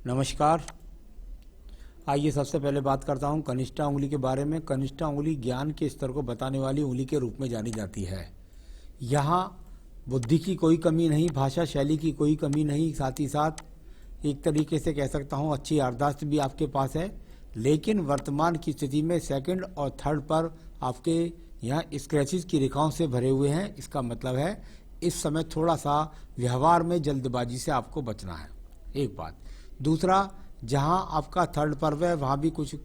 नमस्कार। आइए सबसे पहले बात करता हूं कनिष्ठा उंगली के बारे में। कनिष्ठा उंगली ज्ञान के स्तर को बताने वाली उंगली के रूप में जानी जाती है। यहाँ बुद्धि की कोई कमी नहीं, भाषा शैली की कोई कमी नहीं, साथ ही साथ एक तरीके से कह सकता हूँ अच्छी याददाश्त भी आपके पास है। लेकिन वर्तमान की स्थिति में सेकंड और थर्ड पर आपके यहाँ स्क्रैचेस की रेखाओं से भरे हुए हैं। इसका मतलब है इस समय थोड़ा सा व्यवहार में जल्दबाजी से आपको बचना है, एक बात। दूसरा, जहां आपका थर्ड पर्व है वहां भी कुछ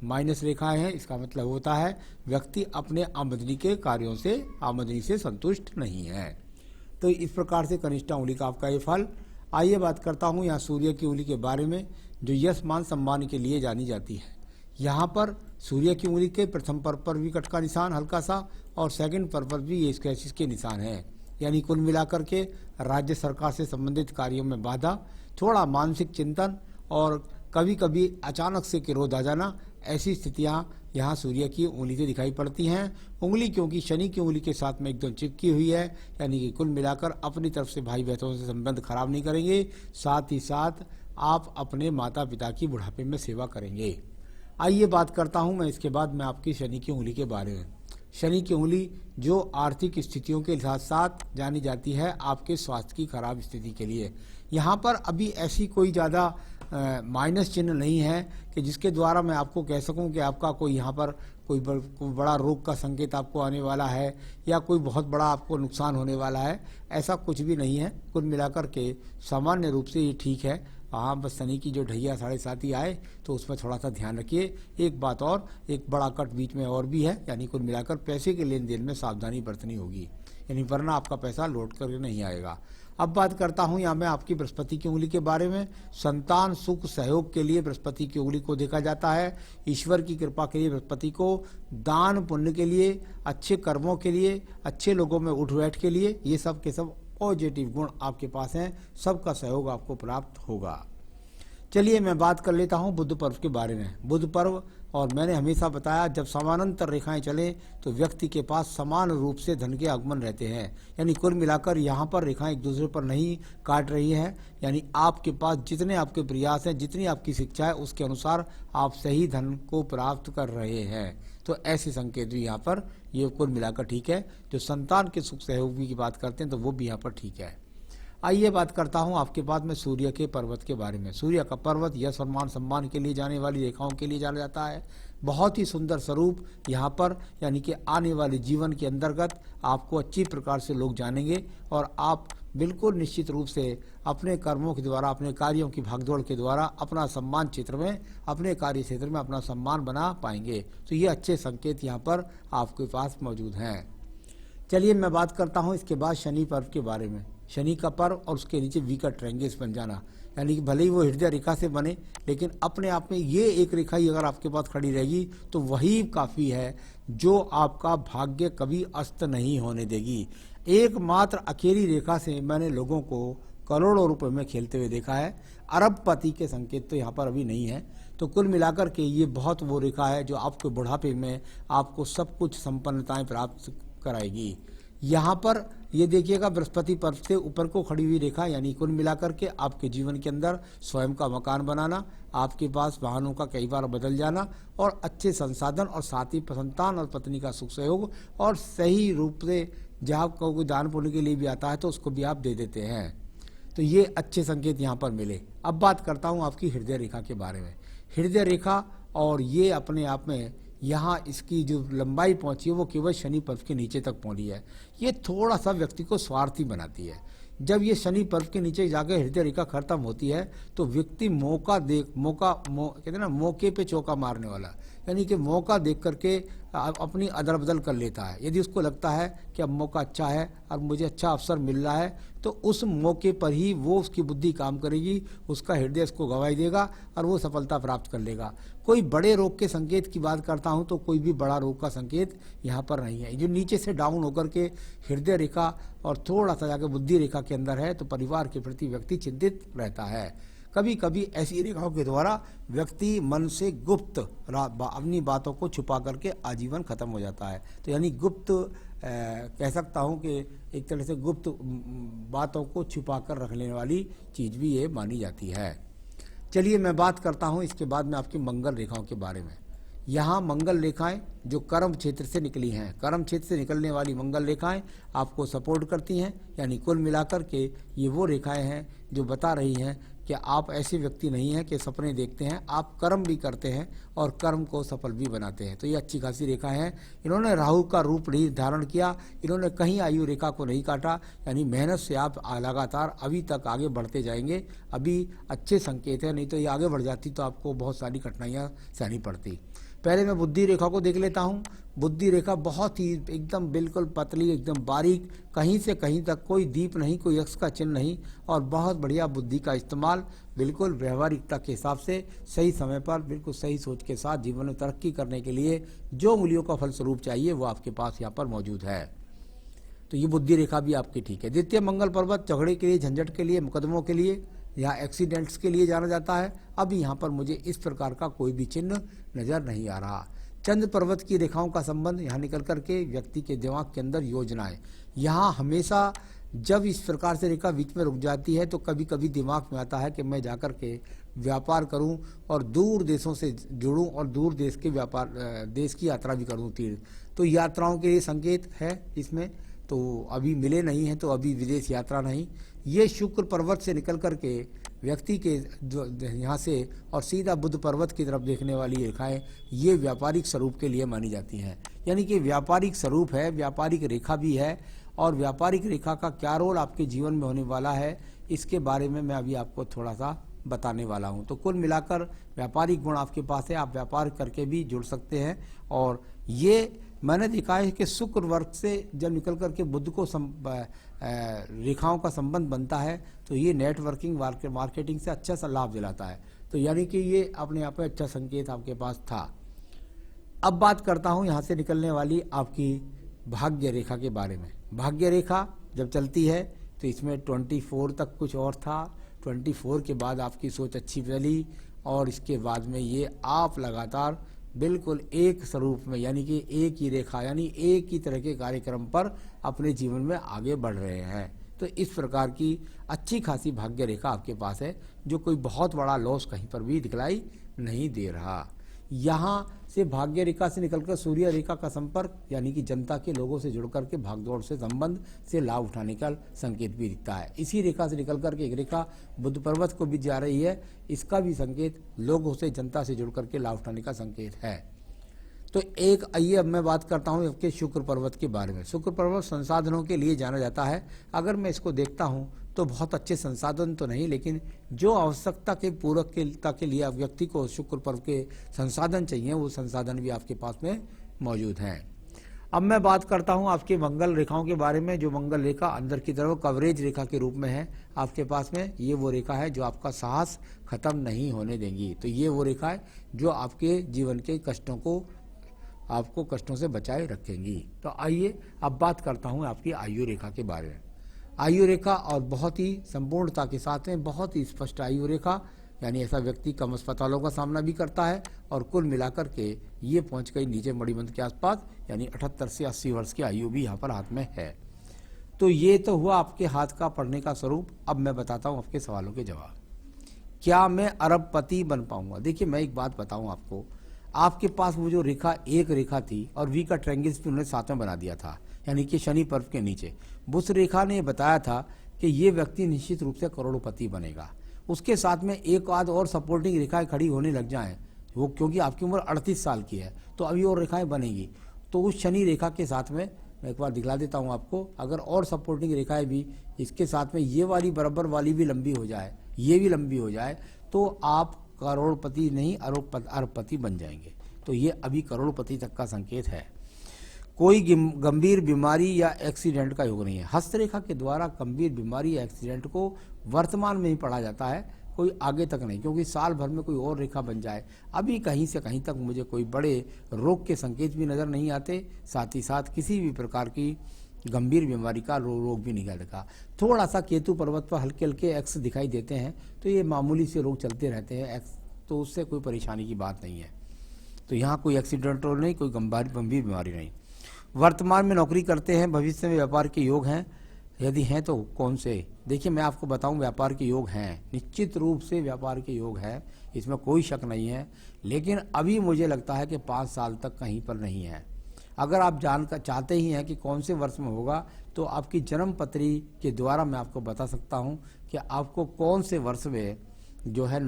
माइनस रेखाएं हैं। इसका मतलब होता है व्यक्ति अपने आमदनी के कार्यों से आमदनी से संतुष्ट नहीं है। तो इस प्रकार से कनिष्ठा उंगली का आपका ये फल। आइए बात करता हूं यहाँ सूर्य की उंगली के बारे में, जो यश मान सम्मान के लिए जानी जाती है। यहाँ पर सूर्य की उंगली के प्रथम पर्व पर भी कट का निशान हल्का सा और सेकंड पर्व पर भी ये स्क्रैचेस के निशान हैं। यानी कुल मिलाकर के राज्य सरकार से संबंधित कार्यों में बाधा, थोड़ा मानसिक चिंतन और कभी कभी अचानक से क्रोध आ जाना, ऐसी स्थितियां यहाँ सूर्य की उंगली से दिखाई पड़ती हैं। उंगली क्योंकि शनि की उंगली के साथ में एकदम चिपकी हुई है, यानी कि कुल मिलाकर अपनी तरफ से भाई बहनों से संबंध खराब नहीं करेंगे। साथ ही साथ आप अपने माता पिता की बुढ़ापे में सेवा करेंगे। आइए बात करता हूँ मैं इसके बाद मैं आपकी शनि की उंगली के बारे में। शनि की उंगली जो आर्थिक स्थितियों के साथ साथ जानी जाती है आपके स्वास्थ्य की खराब स्थिति के लिए। यहाँ पर अभी ऐसी कोई ज़्यादा माइनस चिन्ह नहीं है कि जिसके द्वारा मैं आपको कह सकूं कि आपका कोई यहाँ पर कोई बड़ा रोग का संकेत आपको आने वाला है या कोई बहुत बड़ा आपको नुकसान होने वाला है, ऐसा कुछ भी नहीं है। कुल मिलाकर के सामान्य रूप से ये ठीक है। हाँ, बस शनि की जो ढैया 7.5 ही आए तो उसमें थोड़ा सा ध्यान रखिए। एक बात और, एक बड़ा कट बीच में और भी है, यानी कुल मिलाकर पैसे के लेन देन में सावधानी बरतनी होगी, यानी वरना आपका पैसा लौट कर नहीं आएगा। अब बात करता हूँ यहाँ मैं आपकी बृहस्पति की उंगली के बारे में। संतान सुख सहयोग के लिए बृहस्पति की उंगली को देखा जाता है। ईश्वर की कृपा के लिए बृहस्पति को, दान पुण्य के लिए, अच्छे कर्मों के लिए, अच्छे लोगों में उठ बैठ के लिए, ये सब के सब पॉजिटिव गुण आपके पास हैं। सबका सहयोग आपको प्राप्त होगा। चलिए मैं बात कर लेता हूं बुध पर्व के बारे में। बुध पर्व, और मैंने हमेशा बताया जब समानांतर रेखाएं चलें तो व्यक्ति के पास समान रूप से धन के आगमन रहते हैं। यानी कुल मिलाकर यहाँ पर रेखाएं एक दूसरे पर नहीं काट रही हैं, यानी आपके पास जितने आपके प्रयास हैं, जितनी आपकी शिक्षा है, उसके अनुसार आप सही धन को प्राप्त कर रहे हैं। तो ऐसे संकेत भी यहाँ पर ये कुल मिलाकर ठीक है। जो संतान के सुख सहयोग की बात करते हैं तो वो भी यहाँ पर ठीक है। आइए बात करता हूं आपके बाद में सूर्य के पर्वत के बारे में। सूर्य का पर्वत यह सम्मान के लिए जाने वाली रेखाओं के लिए जाना जाता है। बहुत ही सुंदर स्वरूप यहाँ पर, यानी कि आने वाले जीवन के अंतर्गत आपको अच्छी प्रकार से लोग जानेंगे और आप बिल्कुल निश्चित रूप से अपने कर्मों के द्वारा, अपने कार्यों की भागदौड़ के द्वारा अपना सम्मान क्षेत्र में, अपने कार्य क्षेत्र में अपना सम्मान बना पाएंगे। तो ये अच्छे संकेत यहाँ पर आपके पास मौजूद हैं। चलिए मैं बात करता हूँ इसके बाद शनि पर्व के बारे में। शनि का पर्व और उसके नीचे वीकर ट्रायंगल्स बन जाना, यानी कि भले ही वो हृदय रेखा से बने, लेकिन अपने आप में ये एक रेखा ही अगर आपके पास खड़ी रहेगी तो वही काफ़ी है जो आपका भाग्य कभी अस्त नहीं होने देगी। एकमात्र अकेली रेखा से मैंने लोगों को करोड़ों रुपए में खेलते हुए देखा है। अरबपति के संकेत तो यहाँ पर अभी नहीं है। तो कुल मिलाकर के ये बहुत वो रेखा है जो आपके बुढ़ापे में आपको सब कुछ संपन्नताएं प्राप्त कराएगी। यहाँ पर ये देखिएगा बृहस्पति पर्व से ऊपर को खड़ी हुई रेखा, यानी कुल मिलाकर के आपके जीवन के अंदर स्वयं का मकान बनाना, आपके पास वाहनों का कई बार बदल जाना और अच्छे संसाधन और साथ ही संतान और पत्नी का सुख सहयोग, और सही रूप से जहाँ कोई दान पुण्य के लिए भी आता है तो उसको भी आप दे देते हैं। तो ये अच्छे संकेत यहाँ पर मिले। अब बात करता हूँ आपकी हृदय रेखा के बारे में। हृदय रेखा, और ये अपने आप में यहाँ इसकी जो लंबाई पहुँची है वो केवल शनि पर्व के नीचे तक पहुँची है। ये थोड़ा सा व्यक्ति को स्वार्थी बनाती है। जब ये शनि पर्व के नीचे जाकर हृदय रेखा खत्म होती है तो व्यक्ति कहते हैं ना, मौके पे चौका मारने वाला, यानी कि मौका देख करके अपनी अदल बदल कर लेता है। यदि उसको लगता है कि अब मौका अच्छा है और मुझे अच्छा अवसर मिल रहा है तो उस मौके पर ही वो उसकी बुद्धि काम करेगी, उसका हृदय उसको गवाही देगा और वो सफलता प्राप्त कर लेगा। कोई बड़े रोग के संकेत की बात करता हूँ तो कोई भी बड़ा रोग का संकेत यहाँ पर नहीं है। जो नीचे से डाउन होकर के हृदय रेखा और थोड़ा सा जाकर बुद्धि रेखा के अंदर है तो परिवार के प्रति व्यक्ति चिंतित रहता है। कभी कभी ऐसी रेखाओं के द्वारा व्यक्ति मन से गुप्त अपनी बातों को छुपा करके आजीवन खत्म हो जाता है। तो यानी गुप्त कह सकता हूँ कि एक तरह से गुप्त बातों को छुपा कर रखने वाली चीज़ भी ये मानी जाती है। चलिए मैं बात करता हूँ इसके बाद में आपकी मंगल रेखाओं के बारे में। यहाँ मंगल रेखाएं जो कर्म क्षेत्र से निकली हैं, कर्म क्षेत्र से निकलने वाली मंगल रेखाएं आपको सपोर्ट करती हैं। यानी कुल मिलाकर के ये वो रेखाएं हैं जो बता रही हैं कि आप ऐसे व्यक्ति नहीं हैं कि सपने देखते हैं, आप कर्म भी करते हैं और कर्म को सफल भी बनाते हैं। तो ये अच्छी खासी रेखा है। इन्होंने राहु का रूप नहीं धारण किया, इन्होंने कहीं आयु रेखा को नहीं काटा, यानी मेहनत से आप लगातार अभी तक आगे बढ़ते जाएंगे। अभी अच्छे संकेत है, नहीं तो ये आगे बढ़ जाती तो आपको बहुत सारी कठिनाइयाँ सहनी पड़ती। पहले मैं बुद्धि रेखा को देख लेता हूँ। बुद्धि रेखा बहुत ही एकदम बिल्कुल पतली, एकदम बारीक, कहीं से कहीं तक कोई दीप नहीं, कोई एक्स का चिन्ह नहीं, और बहुत बढ़िया बुद्धि का इस्तेमाल बिल्कुल व्यवहारिकता के हिसाब से सही समय पर बिल्कुल सही सोच के साथ जीवन में तरक्की करने के लिए जो मूल्यों का फलस्वरूप चाहिए वो आपके पास यहाँ पर मौजूद है। तो ये बुद्धि रेखा भी आपकी ठीक है। द्वितीय मंगल पर्वत झगड़े के लिए, झंझट के लिए, मुकदमों के लिए या एक्सीडेंट्स के लिए जाना जाता है। अभी यहाँ पर मुझे इस प्रकार का कोई भी चिन्ह नजर नहीं आ रहा। चंद्र पर्वत की रेखाओं का संबंध यहाँ निकल करके व्यक्ति के दिमाग के अंदर योजनाएं, यहाँ हमेशा जब इस प्रकार से रेखा बीच में रुक जाती है तो कभी कभी दिमाग में आता है कि मैं जाकर के व्यापार करूं और दूर देशों से जुड़ूं और दूर देश के व्यापार देश की यात्रा भी करूं, तीर्थ। तो यात्राओं के लिए संकेत है इसमें, तो अभी मिले नहीं हैं तो अभी विदेश यात्रा नहीं। ये शुक्र पर्वत से निकल करके व्यक्ति के यहाँ से और सीधा बुध पर्वत की तरफ देखने वाली रेखाएं ये व्यापारिक स्वरूप के लिए मानी जाती हैं। यानी कि व्यापारिक स्वरूप है, व्यापारिक रेखा भी है, और व्यापारिक रेखा का क्या रोल आपके जीवन में होने वाला है इसके बारे में मैं अभी आपको थोड़ा सा बताने वाला हूं। तो कुल मिलाकर व्यापारिक गुण आपके पास है, आप व्यापार करके भी जुड़ सकते हैं। और ये मैंने देखा है कि शुक्र वर्ग से जब निकल करके बुध को रेखाओं का संबंध बनता है तो ये नेटवर्किंग मार्केटिंग से अच्छा सा लाभ दिलाता है। तो यानी कि ये अपने आप में अच्छा संकेत आपके पास था। अब बात करता हूँ यहाँ से निकलने वाली आपकी भाग्य रेखा के बारे में। भाग्य रेखा जब चलती है तो इसमें 24 तक कुछ और था, 24 के बाद आपकी सोच अच्छी चली और इसके बाद में ये आप लगातार बिल्कुल एक स्वरूप में, यानी कि एक ही रेखा, यानी एक ही तरह के कार्यक्रम पर अपने जीवन में आगे बढ़ रहे हैं। तो इस प्रकार की अच्छी खासी भाग्य रेखा आपके पास है जो कोई बहुत बड़ा लॉस कहीं पर भी दिखलाई नहीं दे रहा। यहाँ से भाग्य रेखा से निकलकर सूर्य रेखा का संपर्क, यानी कि जनता के लोगों से जुड़कर के भागदौड़ से संबंध से लाभ उठाने का संकेत भी दिखता है। इसी रेखा से निकलकर के एक रेखा बुध पर्वत को भी जा रही है, इसका भी संकेत लोगों से, जनता से जुड़कर के लाभ उठाने का संकेत है। तो एक आइए अब मैं बात करता हूँ आपके शुक्र पर्वत के बारे में। शुक्र पर्वत संसाधनों के लिए जाना जाता है। अगर मैं इसको देखता हूँ तो बहुत अच्छे संसाधन तो नहीं, लेकिन जो आवश्यकता के पूरकता के लिए व्यक्ति को शुक्र पर्व के संसाधन चाहिए वो संसाधन भी आपके पास में मौजूद हैं। अब मैं बात करता हूं आपके मंगल रेखाओं के बारे में। जो मंगल रेखा अंदर की तरफ कवरेज रेखा के रूप में है आपके पास में, ये वो रेखा है जो आपका साहस खत्म नहीं होने देंगी। तो ये वो रेखा है जो आपके जीवन के कष्टों को, आपको कष्टों से बचाए रखेंगी। तो आइए अब बात करता हूं आपकी आयु रेखा के बारे में। आयु रेखा और बहुत ही संपूर्णता के साथ में बहुत ही स्पष्ट आयु रेखा, यानी ऐसा व्यक्ति कम अस्पतालों का सामना भी करता है और कुल मिलाकर के ये पहुंच गई नीचे मणिबंध के आसपास, यानी 78 से 80 वर्ष की आयु भी यहाँ पर हाथ में है। तो ये तो हुआ आपके हाथ का पढ़ने का स्वरूप। अब मैं बताता हूँ आपके सवालों के जवाब। क्या मैं अरबपति बन पाऊंगा? देखिए मैं एक बात बताऊँ आपको, आपके पास वो जो रेखा एक रेखा थी और वी का ट्रायंगल भी उन्होंने साथ में बना दिया था, यानी कि शनि पर्व के नीचे। बुध रेखा ने बताया था कि ये व्यक्ति निश्चित रूप से करोड़पति बनेगा। उसके साथ में एक आध और सपोर्टिंग रेखाएं खड़ी होने लग जाएं, वो क्योंकि आपकी उम्र 38 साल की है तो अभी और रेखाएं बनेगी। तो उस शनि रेखा के साथ में मैं एक बार दिखला देता हूँ आपको, अगर और सपोर्टिंग रेखाएं भी इसके साथ में ये वाली बराबर वाली भी लंबी हो जाए, ये भी लंबी हो जाए, तो आप करोड़पति नहीं अरबपति बन जाएंगे। तो ये अभी करोड़पति तक का संकेत है। कोई गंभीर बीमारी या एक्सीडेंट का योग नहीं है। हस्तरेखा के द्वारा गंभीर बीमारी या एक्सीडेंट को वर्तमान में ही पढ़ा जाता है, कोई आगे तक नहीं, क्योंकि साल भर में कोई और रेखा बन जाए। अभी कहीं से कहीं तक मुझे कोई बड़े रोग के संकेत भी नजर नहीं आते, साथ ही साथ किसी भी प्रकार की गंभीर बीमारी का रोग भी नहीं दिखा। थोड़ा सा केतु पर्वत पर हल्के हल्के एक्स दिखाई देते हैं, तो ये मामूली से रोग चलते रहते हैं एक्स, तो उससे कोई परेशानी की बात नहीं है। तो यहाँ कोई एक्सीडेंट नहीं, कोई गंभीर बीमारी नहीं। वर्तमान में नौकरी करते हैं, भविष्य में व्यापार के योग हैं, यदि हैं तो कौन से? देखिए, मैं आपको बताऊं, व्यापार के योग हैं, निश्चित रूप से व्यापार के योग है, इसमें कोई शक नहीं है। लेकिन अभी मुझे लगता है कि 5 साल तक कहीं पर नहीं है। अगर आप जानकर चाहते ही हैं कि कौन से वर्ष में होगा, तो आपकी जन्म पत्री के द्वारा मैं आपको बता सकता हूं कि आपको कौन से वर्ष में जो है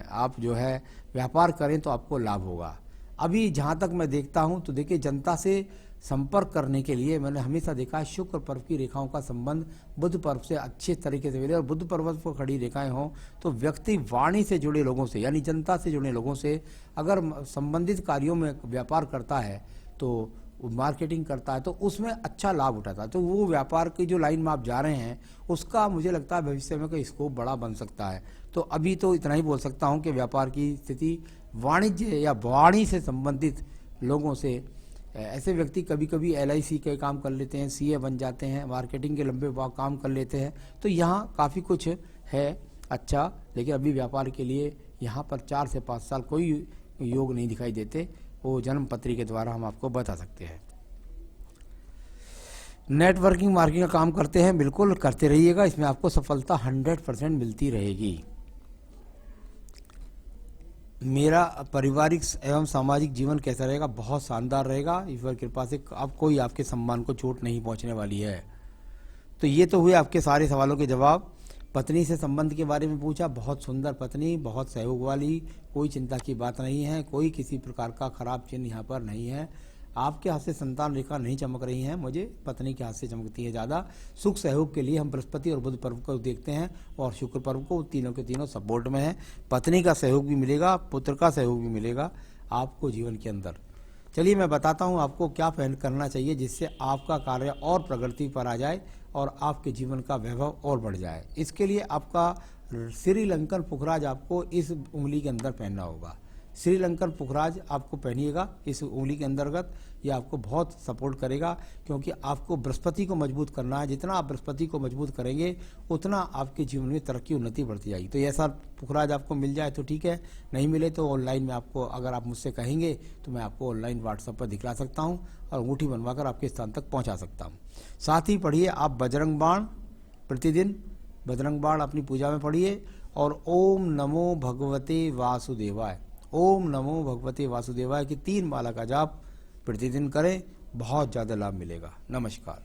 आप जो है व्यापार करें तो आपको लाभ होगा। अभी जहां तक मैं देखता हूं तो देखिए, जनता से संपर्क करने के लिए मैंने हमेशा देखा है शुक्र पर्व की रेखाओं का संबंध बुध पर्व से अच्छे तरीके से मिले, और बुध पर्व पर खड़ी रेखाएं हों तो व्यक्ति वाणी से जुड़े लोगों से, यानी जनता से जुड़े लोगों से अगर संबंधित कार्यों में व्यापार करता है, तो मार्केटिंग करता है, तो उसमें अच्छा लाभ उठाता है। तो वो व्यापार की जो लाइन में आप जा रहे हैं उसका मुझे लगता है भविष्य में कोई स्कोप बड़ा बन सकता है। तो अभी तो इतना ही बोल सकता हूँ कि व्यापार की स्थिति वाणिज्य या वाणी से संबंधित लोगों से, ऐसे व्यक्ति कभी कभी LIC के काम कर लेते हैं, CA बन जाते हैं, मार्केटिंग के लंबे काम कर लेते हैं, तो यहाँ काफ़ी कुछ है अच्छा। लेकिन अभी व्यापार के लिए यहाँ पर 4 से 5 साल कोई योग नहीं दिखाई देते, वो जन्म पत्री के द्वारा हम आपको बता सकते हैं। नेटवर्किंग मार्केटिंग का काम करते हैं, बिल्कुल करते रहिएगा, इसमें आपको सफलता 100% मिलती रहेगी। मेरा पारिवारिक एवं सामाजिक जीवन कैसा रहेगा? बहुत शानदार रहेगा, ईश्वर कृपा से अब कोई आपके सम्मान को चोट नहीं पहुंचने वाली है। तो ये तो हुए आपके सारे सवालों के जवाब। पत्नी से संबंध के बारे में पूछा, बहुत सुंदर पत्नी, बहुत सहयोग वाली, कोई चिंता की बात नहीं है, कोई किसी प्रकार का खराब चिन्ह यहाँ पर नहीं है। आपके हाथ से संतान रेखा नहीं चमक रही है, मुझे पत्नी के हाथ से चमकती है ज़्यादा। सुख सहयोग के लिए हम बृहस्पति और बुध पर्व को देखते हैं और शुक्र पर्व को, तीनों के तीनों सपोर्ट में है। पत्नी का सहयोग भी मिलेगा, पुत्र का सहयोग भी मिलेगा आपको जीवन के अंदर। चलिए मैं बताता हूँ आपको क्या पहन करना चाहिए जिससे आपका कार्य और प्रगति पर आ जाए और आपके जीवन का वैभव और बढ़ जाए। इसके लिए आपका श्रीलंकन पुखराज आपको इस उंगली के अंदर पहनना होगा। श्रीलंकन पुखराज आपको पहनिएगा इस उंगली के अंतर्गत, ये आपको बहुत सपोर्ट करेगा, क्योंकि आपको बृहस्पति को मजबूत करना है। जितना आप बृहस्पति को मजबूत करेंगे उतना आपके जीवन में तरक्की उन्नति बढ़ती जाएगी। तो ऐसा पुखराज आपको मिल जाए तो ठीक है, नहीं मिले तो ऑनलाइन में आपको, अगर आप मुझसे कहेंगे तो मैं आपको ऑनलाइन व्हाट्सएप पर दिखला सकता हूँ और अंगूठी बनवाकर आपके स्थान तक पहुँचा सकता हूँ। साथ ही पढ़िए आप बजरंग बाण, प्रतिदिन बजरंग बाण अपनी पूजा में पढ़िए, और ओम नमो भगवते वासुदेवाय, ओम नमो भगवते वासुदेवाय की 3 माला का जाप प्रतिदिन करें, बहुत ज़्यादा लाभ मिलेगा। नमस्कार।